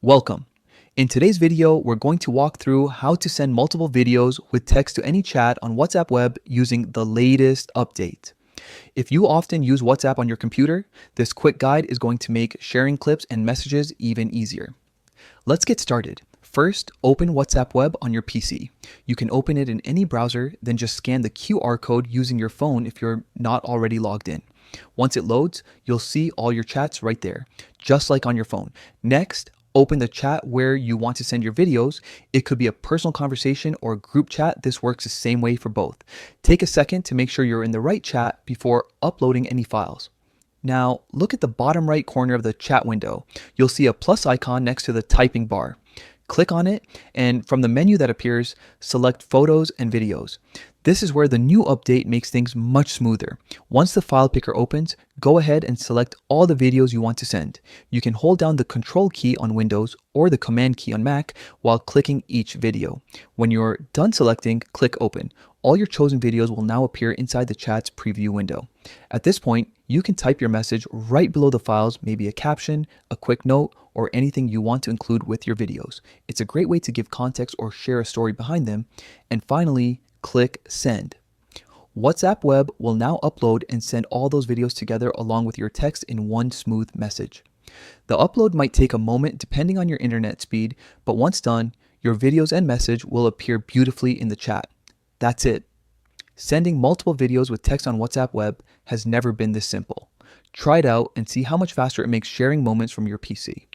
Welcome. In today's video, we're going to walk through how to send multiple videos with text to any chat on WhatsApp Web using the latest update. If you often use WhatsApp on your computer, this quick guide is going to make sharing clips and messages even easier. Let's get started. First, open WhatsApp Web on your PC. You can open it in any browser, then just scan the QR code using your phone if you're not already logged in. Once it loads, you'll see all your chats right there, just like on your phone. Next, open the chat where you want to send your videos. It could be a personal conversation or a group chat. This works the same way for both. Take a second to make sure you're in the right chat before uploading any files. Now, look at the bottom right corner of the chat window. You'll see a plus icon next to the typing bar. Click on it, and from the menu that appears, select Photos and Videos. This is where the new update makes things much smoother. Once the file picker opens, go ahead and select all the videos you want to send. You can hold down the Control key on Windows or the Command key on Mac while clicking each video. When you're done selecting, click Open. All your chosen videos will now appear inside the chat's preview window. At this point, you can type your message right below the files, maybe a caption, a quick note, or anything you want to include with your videos. It's a great way to give context or share a story behind them. And finally, click Send. WhatsApp Web will now upload and send all those videos together along with your text in one smooth message. The upload might take a moment depending on your internet speed, but once done, your videos and message will appear beautifully in the chat. That's it. Sending multiple videos with text on WhatsApp Web has never been this simple. Try it out and see how much faster it makes sharing moments from your PC.